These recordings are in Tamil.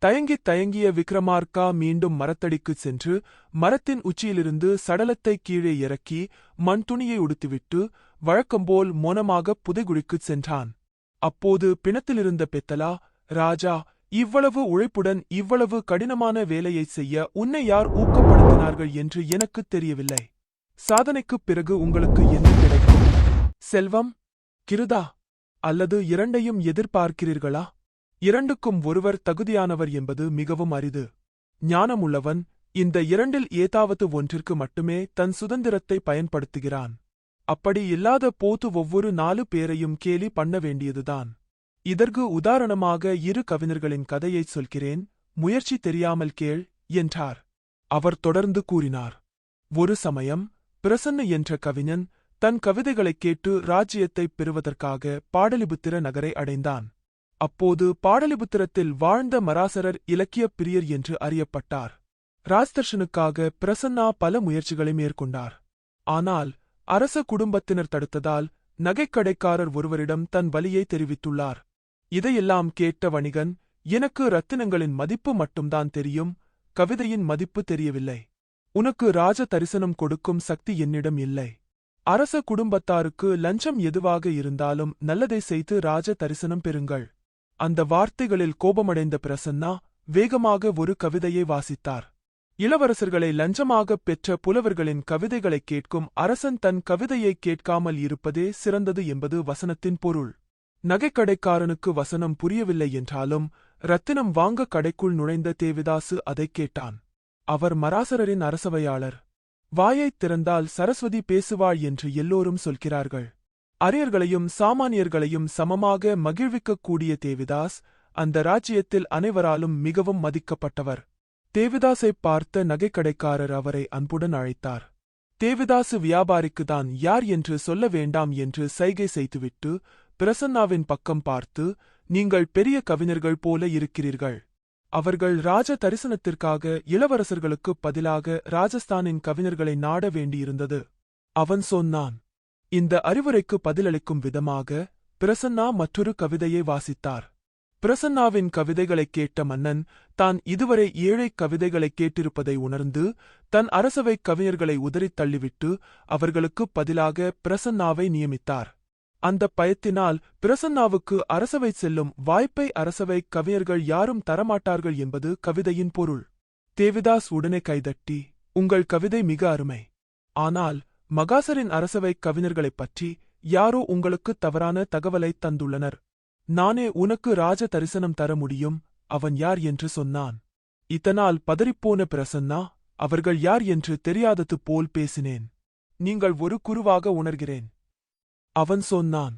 தயங்கிய விக்ரமார்க்கா மீண்டும் மரத்தடிக்குச் சென்று மரத்தின் உச்சியிலிருந்து சடலத்தை கீழே இறக்கி மண் துணியை உடுத்திவிட்டு வழக்கம்போல் மோனமாகப் புதைகுழிக்குச் சென்றான். அப்போது பிணத்திலிருந்த பெத்தலா, ராஜா, இவ்வளவு உழைப்புடன் இவ்வளவு கடினமான வேலையைச் செய்ய உன்னை யார் ஊக்கப்படுத்தினார்கள் என்று எனக்குத் தெரியவில்லை. சாதனைக்குப் பிறகு உங்களுக்கு என்ன கிடைக்கும்? செல்வம், கிருதா, அல்லது இரண்டையும் எதிர்பார்க்கிறீர்களா? இரண்டுக்கும் ஒருவர் தகுதியானவர் என்பது மிகவும் அரிது. ஞானமுள்ளவன் இந்த இரண்டில் ஏதாவது ஒன்றிற்கு மட்டுமே தன் சுதந்திரத்தை பயன்படுத்துகிறான். அப்படி இல்லாத போது ஒவ்வொரு 4 பேரையும் கேலி பண்ண வேண்டியதுதான். இதற்கு உதாரணமாக 2 கவிஞர்களின் கதையைச் சொல்கிறேன், முயற்சி தெரியாமல் கேள் என்றார். அவர் தொடர்ந்து கூறினார். ஒரு சமயம் பிரசன்ன என்ற கவிஞன் தன் கவிதைகளைக் கேட்டு ராஜ்யத்தைப் பெறுவதற்காக பாடலிபுத்திர நகரை அடைந்தான். அப்போது பாடலிபுத்திரத்தில் வாழ்ந்த மராசரர் இலக்கியப் பிரியர் என்று அறியப்பட்டார். ராஜ்தர்ஷனுக்காக பிரசன்னா பல முயற்சிகளை மேற்கொண்டார். ஆனால் அரச குடும்பத்தினர் தடுத்ததால் நகைக்கடைக்காரர் ஒருவரிடம் தன் வலியை தெரிவித்துள்ளார். இதையெல்லாம் கேட்ட வணிகன், எனக்கு ரத்தினங்களின் மதிப்பு மட்டும்தான் தெரியும், கவிதையின் மதிப்பு தெரியவில்லை. உனக்கு ராஜ தரிசனம் கொடுக்கும் சக்தி என்னிடம் இல்லை. அரச குடும்பத்தாருக்கு லஞ்சம் எதுவாக இருந்தாலும் நல்லதை செய்து ராஜ தரிசனம் பெறுங்கள். அந்த வார்த்தைகளில் கோபமடைந்த பிரசன்னா வேகமாக ஒரு கவிதையை வாசித்தார். இளவரசர்களை லஞ்சமாகப் பெற்ற புலவர்களின் கவிதைகளைக் கேட்கும் அரசன் தன் கவிதையைக் கேட்காமல் இருப்பதே சிறந்தது என்பது வசனத்தின் பொருள். நகைக்கடைக்காரனுக்கு வசனம் புரியவில்லை என்றாலும் ரத்தினம் வாங்க கடைக்குள் நுழைந்த தேவிதாசு அதைக் கேட்டான். அவர் மராசரரின் அரசவையாளர். வாயைத் திறந்தால் சரஸ்வதி பேசுவாள் என்று எல்லோரும் சொல்கிறார்கள். அரியர்களையும் சாமானியர்களையும் சமமாக மகிழ்விக்கக்கூடிய தேவிதாஸ் அந்த ராஜ்யத்தில் அனைவராலும் மிகவும் மதிக்கப்பட்டவர். தேவிதாசைப் பார்த்த நகைக்கடைக்காரர் அவரை அன்புடன் அழைத்தார். தேவிதாசு வியாபாரிக்குதான் யார் என்று சொல்ல வேண்டாம் என்று சைகை செய்துவிட்டு பிரசன்னாவின் பக்கம் பார்த்து, நீங்கள் பெரிய கவிஞர்கள் போல இருக்கிறீர்கள். அவர்கள் ராஜ தரிசனத்திற்காக இளவரசர்களுக்குப் பதிலாக ராஜஸ்தானின் கவிஞர்களை நாட வேண்டியிருந்தது. அவன் சொன்னான். இந்த அறிவுரைக்கு பதிலளிக்கும் விதமாக பிரசன்னா மற்றொரு கவிதையை வாசித்தார். பிரசன்னாவின் கவிதைகளைக் கேட்ட மன்னன் தான் இதுவரை 7 கவிதைகளைக் கேட்டிருப்பதை உணர்ந்து தன் அரசவைக் கவிஞர்களை உதறித் தள்ளிவிட்டு அவர்களுக்குப் பதிலாக பிரசன்னாவை நியமித்தார். அந்த பயத்தினால் பிரசன்னாவுக்கு அரசவை செல்லும் வாய்ப்பை அரசவைக் கவிஞர்கள் யாரும் தரமாட்டார்கள் என்பது கவிதையின் பொருள். தேவிதாஸ் உடனே கைதட்டி, உங்கள் கவிதை மிக அருமை. ஆனால் மகாசரின் அரசவைக் கவிஞர்களைப் பற்றி யாரோ உங்களுக்கு தவறான தகவலைத் தந்துள்ளனர். நானே உனக்கு ராஜ தரிசனம் தர முடியும், அவன் யார் என்று சொன்னான். இதனால் பதறிப்போன பிரசன்னா, அவர்கள் யார் என்று தெரியாதது போல் பேசினேன். நீங்கள் ஒரு குருவாக உணர்கிறேன். அவன் சொன்னான்.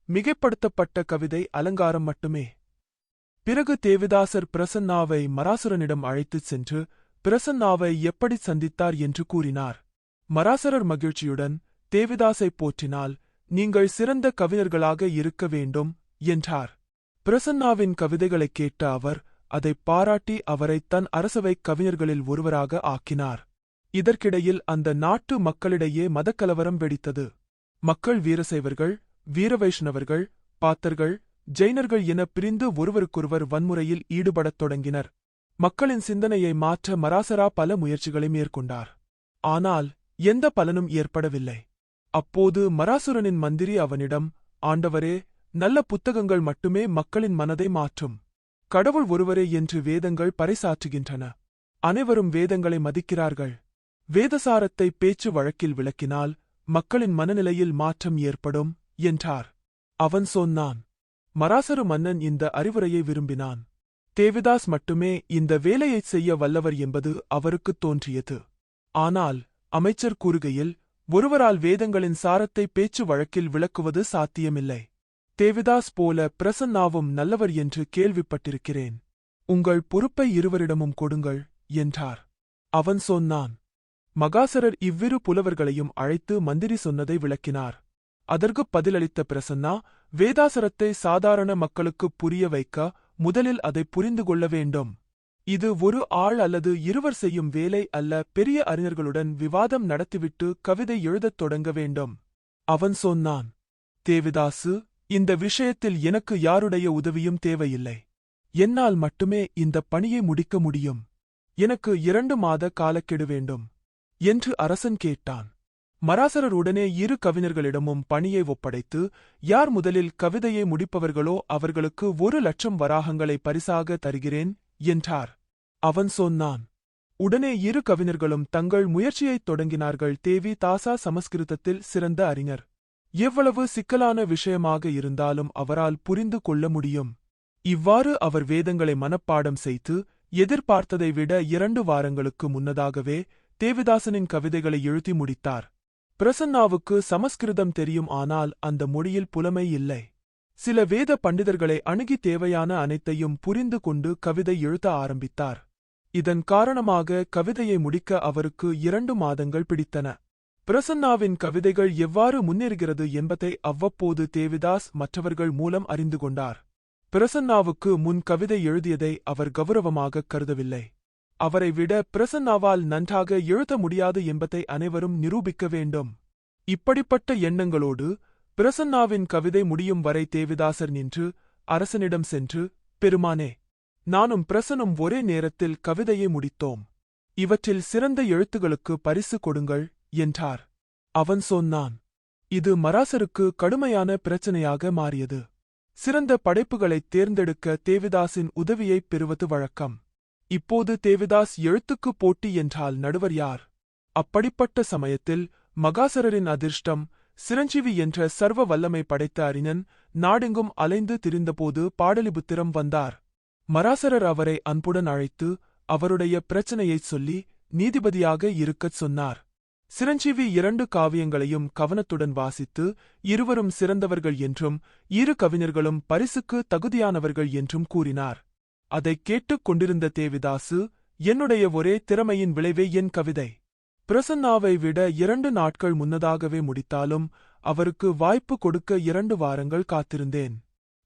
மிகைப்படுத்தப்பட்ட கவிதை அலங்காரம் மட்டுமே. பிறகு தேவிதாசர் பிரசன்னாவை மராசுரனிடம் அழைத்துச் சென்று பிரசன்னாவை எப்படி சந்தித்தார் என்று கூறினார். மராசரர் மகிழ்ச்சியுடன் தேவிதாசைப் போற்றினால், நீங்கள் சிறந்த கவிஞர்களாக இருக்க வேண்டும் என்றார். பிரசன்னாவின் கவிதைகளைக் கேட்ட அவர் அதைப் பாராட்டி அவரை தன் அரசவைக் கவிஞர்களில் ஒருவராக ஆக்கினார். இதற்கிடையில் அந்த நாட்டு மக்களிடையே மதக்கலவரம் வெடித்தது. மக்கள் வீரசைவர்கள், வீரவைஷ்ணவர்கள், பாத்தர்கள், ஜெயினர்கள் என பிரிந்து ஒருவருக்கொருவர் வன்முறையில் ஈடுபடத் தொடங்கினர். மக்களின் சிந்தனையை மாற்ற மராசரா பல முயற்சிகளை மேற்கொண்டார். ஆனால் எந்த பலனும் ஏற்படவில்லை. அப்போது மராசுரனின் மந்திரி அவனிடம், ஆண்டவரே, நல்ல புத்தகங்கள் மட்டுமே மக்களின் மனதை மாற்றும். கடவுள் ஒருவரே என்று வேதங்கள் பறைசாற்றுகின்றன. அனைவரும் வேதங்களை மதிக்கிறார்கள். வேதசாரத்தை பேச்சு வழக்கில் விளக்கினால் மக்களின் மனநிலையில் மாற்றம் ஏற்படும் என்றார். அவன் சொன்னான். மராசரு மன்னன் இந்த அறிவுரையை விரும்பினான். தேவிதாஸ் மட்டுமே இந்த வேலையைச் செய்ய வல்லவர் என்பது அவருக்குத் தோன்றியது. ஆனால் அமைச்சர் கூறுகையில், ஒருவரால் வேதங்களின் சாரத்தை பேச்சு வழக்கில் விளக்குவது சாத்தியமில்லை. தேவிதாஸ் போல பிரசன்னாவும் நல்லவர் என்று கேள்விப்பட்டிருக்கிறேன். உங்கள் பொறுப்பை இருவரிடமும் கொடுங்கள் என்றார். அவன் சொன்னான். மகாசரர் இவ்விரு புலவர்களையும் அழைத்து மந்திரி சொன்னதை விளக்கினார். அதற்குப் பதிலளித்த பிரசன்னா, வேதாசரத்தை சாதாரண மக்களுக்குப் புரிய வைக்க முதலில் அதை புரிந்து கொள்ள வேண்டும். இது ஒரு ஆள் அல்லது இருவர் செய்யும் வேலை அல்ல. பெரிய அறிஞர்களுடன் விவாதம் நடத்திவிட்டு கவிதை எழுதத் தொடங்க வேண்டும். அவன் சொன்னான். தேவிதாசு, இந்த விஷயத்தில் எனக்கு யாருடைய உதவியும் தேவையில்லை. என்னால் மட்டுமே இந்த பணியை முடிக்க முடியும். எனக்கு 2 மாத காலக்கெடு வேண்டும் என்று அரசன் கேட்டான். மராசரர் உடனே 2 கவிஞர்களிடமும் பணியை ஒப்படைத்து, யார் முதலில் கவிதையை முடிப்பவர்களோ அவர்களுக்கு 1,00,000 வராகங்களை பரிசாக தருகிறேன் என்றார். அவன் சொன்னான். உடனே 2 கவிஞர்களும் தங்கள் முயற்சியைத் தொடங்கினார்கள். தேவி தாசா சமஸ்கிருதத்தில் சிறந்த அறிஞர். எவ்வளவு சிக்கலான விஷயமாக இருந்தாலும் அவரால் புரிந்து கொள்ள முடியும். இவ்வாறு அவர் வேதங்களை மனப்பாடம் செய்து, எதிர்பார்த்ததை விட 2 வாரங்களுக்கு முன்னதாகவே தேவிதாசனின் கவிதைகளை எழுதி முடித்தார். பிரசன்னாவுக்கு சமஸ்கிருதம் தெரியும், ஆனால் அந்த மொழியில் புலமை இல்லை. சில வேத பண்டிதர்களை அணுகி தேவையான அனைத்தையும் புரிந்து கொண்டு கவிதை எழுத ஆரம்பித்தார். இதன் காரணமாக கவிதையை முடிக்க அவருக்கு 2 மாதங்கள் பிடித்தன. பிரசன்னாவின் கவிதைகள் எவ்வாறு முன்னேறுகிறது என்பதை அவ்வப்போது தேவிதாஸ் மற்றவர்கள் மூலம் அறிந்து கொண்டார். பிரசன்னாவுக்கு முன் கவிதை எழுதியதை அவர் கௌரவமாகக் கருதவில்லை. அவரை விட பிரசன்னாவால் நன்றாக எழுத முடியாது என்பதை அனைவரும் நிரூபிக்க வேண்டும். இப்படிப்பட்ட எண்ணங்களோடு பிரசன்னாவின் கவிதை முடியும் வரை தேவிதாசர் நின்று அரசனிடம் சென்று, பெருமானே, நானும் பிரசனும் ஒரே நேரத்தில் கவிதையை முடித்தோம். இவற்றில் சிறந்த எழுத்துகளுக்கு பரிசு கொடுங்கள் என்றார். அவன் சொன்னான். இது மராசருக்கு கடுமையான பிரச்சனையாக மாறியது. சிறந்த படைப்புகளைத் தேர்ந்தெடுக்க தேவிதாசின் உதவியைப் பெறுவது வழக்கம். இப்போது தேவிதாஸ் எழுத்துக்கு போட்டி என்றால் நடுவர் யார்? அப்படிப்பட்ட சமயத்தில் மகாசரரின் அதிர்ஷ்டம், சிரஞ்சீவி என்ற சர்வ வல்லமை படைத்த அறிஞன் நாடெங்கும் அலைந்து திரிந்தபோது பாடலிபுத்திரம் வந்தார். மராசரர் அவரை அன்புடன் அழைத்து அவருடைய பிரச்சனையைச் சொல்லி நீதிபதியாக இருக்கச் சொன்னார். சிரஞ்சீவி 2 காவியங்களையும் கவனத்துடன் வாசித்து, இருவரும் சிறந்தவர்கள் என்றும் 2 கவிஞர்களும் பரிசுக்கு தகுதியானவர்கள் என்றும் கூறினார். அதைக் கேட்டுக் கொண்டிருந்த தேவிதாசு, என்னுடைய ஒரே திறமையின் விளைவே என் கவிதை. பிரசன்னாவை விட 2 நாட்கள் முன்னதாகவே முடித்தாலும் அவருக்கு வாய்ப்பு கொடுக்க 2 வாரங்கள் காத்திருந்தேன்.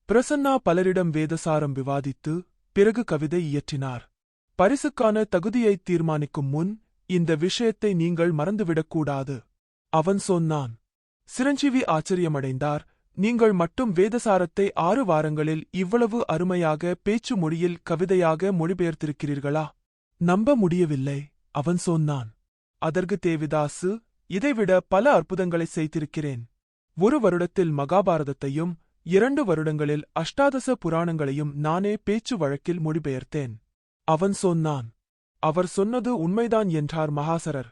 பிரசன்னா பலரிடம் வேதசாரம் விவாதித்து பிறகு கவிதை இயற்றினார். பரிசுக்கான தகுதியைத் தீர்மானிக்கும் முன் இந்த விஷயத்தை நீங்கள் மறந்துவிடக்கூடாது. அவன் சொன்னான். சிரஞ்சீவி ஆச்சரியமடைந்தார். நீங்கள் மட்டும் வேதசாரத்தை 6 வாரங்களில் இவ்வளவு அருமையாக பேச்சு மொழியில் கவிதையாக மொழிபெயர்த்திருக்கிறீர்களா? நம்ப முடியவில்லை, அவன் சொன்னான். அதற்கு தேவிதாசு, இதைவிட பல அற்புதங்களை செய்திருக்கிறேன். 1 வருடத்தில் மகாபாரதத்தையும் 2 வருடங்களில் அஷ்டாதச புராணங்களையும் நானே பேச்சு வழக்கில் மொழிபெயர்த்தேன். அவன் சொன்னான். அவர் சொன்னது உண்மைதான் என்றார் மகாசரர்.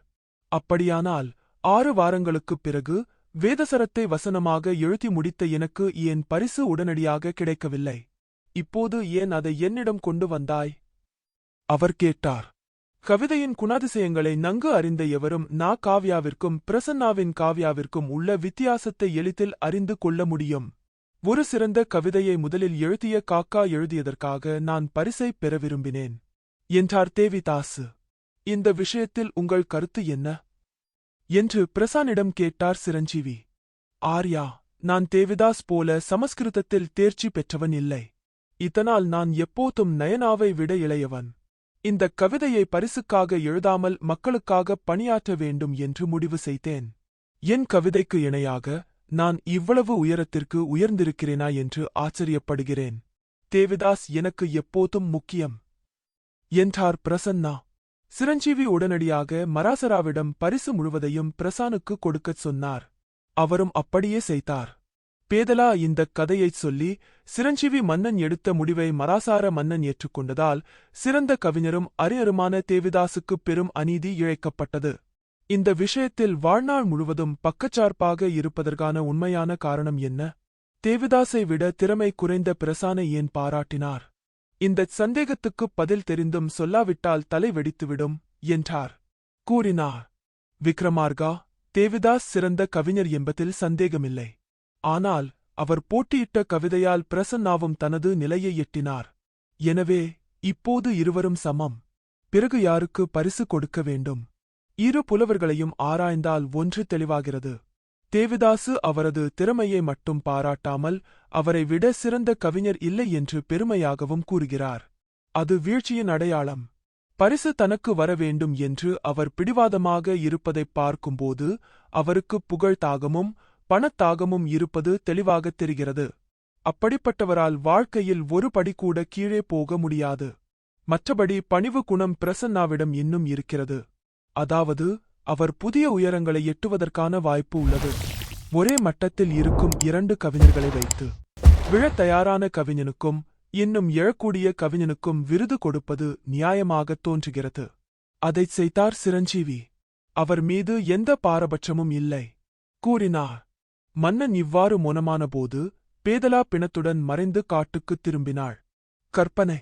அப்படியானால் 6 வாரங்களுக்குப் பிறகு வேதசரத்தை வசனமாக எழுதி முடித்த எனக்கு ஏன் பரிசு உடனடியாக கிடைக்கவில்லை? இப்போது ஏன் அதை என்னிடம் கொண்டு வந்தாய்? அவர் கேட்டார். கவிதையின் குணாதிசயங்களை நன்கு அறிந்த எவரும் காவ்யாவிற்கும் பிரசன்னாவின் காவ்யாவிற்கும் உள்ள வித்தியாசத்தை எளிதில் அறிந்து கொள்ள முடியும். ஒரு சிறந்த கவிதையை முதலில் எழுதிய காக்கா எழுதியதற்காக நான் பரிசைப் பெற விரும்பினேன் என்றார் தேவிதாசு. இந்த விஷயத்தில் உங்கள் கருத்து என்ன என்று பிரசானிடம் கேட்டார் சிரஞ்சீவி. ஆர்யா, நான் தேவிதாஸ் போல சமஸ்கிருதத்தில் தேர்ச்சி பெற்றவன் இல்லை. இதனால் நான் எப்போதும் நயனாவை விட இளையவன். இந்த கவிதையை பரிசுக்காக எழுதாமல் மக்களுக்காக பணியாற்ற வேண்டும் என்று முடிவு செய்தேன். என் கவிதைக்கு இணையாக நான் இவ்வளவு உயரத்திற்கு உயர்ந்திருக்கிறேனா என்று ஆச்சரியப்படுகிறேன். தேவிதாஸ் எனக்கு எப்போதும் முக்கியம் என்றார் பிரசன்னா. சிரஞ்சீவி உடனடியாக மராசராவிடம் பரிசு முழுவதையும் பிரசானுக்கு கொடுக்கச் சொன்னார். அவரும் அப்படியே செய்தார். பேதலா இந்தக் கதையைச் சொல்லி சிரஞ்சீவி மன்னன் எடுத்த முடிவை மராசார மன்னன் ஏற்றுக்கொண்டதால் சிறந்த கவிஞரும் அறிஞருமான தேவிதாசுக்குப் பெரும் அநீதி இழைக்கப்பட்டது. இந்த விஷயத்தில் வாழ்நாள் முழுவதும் பக்கச்சார்பாக இருப்பதற்கான உண்மையான காரணம் என்ன? தேவிதாசை விட திறமை குறைந்த பிரசானை ஏன் பாராட்டினார்? இந்தச் சந்தேகத்துக்குப் பதில் தெரிந்தும் சொல்லாவிட்டால் தலை வெடித்துவிடும் என்றார் கூறினார். விக்ரமார்கா, தேவிதாஸ் சிறந்த கவிஞர் என்பதில் சந்தேகமில்லை. ஆனால் அவர் போட்டியிட்ட கவிதையால் பிரசன்னாவும் தனது நிலையை எட்டினார். எனவே இப்போது இருவரும் சமம். பிறகு யாருக்கு பரிசு கொடுக்க வேண்டும்? 2 புலவர்களையும் ஆராய்ந்தால் ஒன்று தெளிவாகிறது. தேவிதாசு அவரது திறமையை மட்டும் பாராட்டாமல் அவரை விட சிறந்த கவிஞர் இல்லை என்று பெருமையாகவும் கூறுகிறார். அது வீழ்ச்சியின் அடையாளம். பரிசு தனக்கு வர வேண்டும் என்று அவர் பிடிவாதமாக இருப்பதைப் பார்க்கும்போது அவருக்கு புகழ் தாகமும் பணத்தாகமும் இருப்பது தெளிவாகத் தெரிகிறது. அப்படிப்பட்டவரால் வாழ்க்கையில் ஒரு படி கூட கீழே போக முடியாது. மற்றபடி பணிவு குணம் பிரசன்னாவிடம் இன்னும் இருக்கிறது. அதாவது அவர் புதிய உயரங்களை எட்டுவதற்கான வாய்ப்பு உள்ளது. ஒரே மட்டத்தில் இருக்கும் 2 கவிஞர்களை வைத்து விழத் தயாரான கவிஞனுக்கும் இன்னும் எழக்கூடிய கவிஞனுக்கும் விருது கொடுப்பது நியாயமாகத் தோன்றுகிறது. அதைச் செய்தார் சிரஞ்சீவி. அவர் மீது எந்த பாரபட்சமும் இல்லை கூறினார். மன்னன் இவ்வாறு மொனமானபோது பேதலா பிணத்துடன் மறைந்து காட்டுக்குத் திரும்பினாள். கற்பனை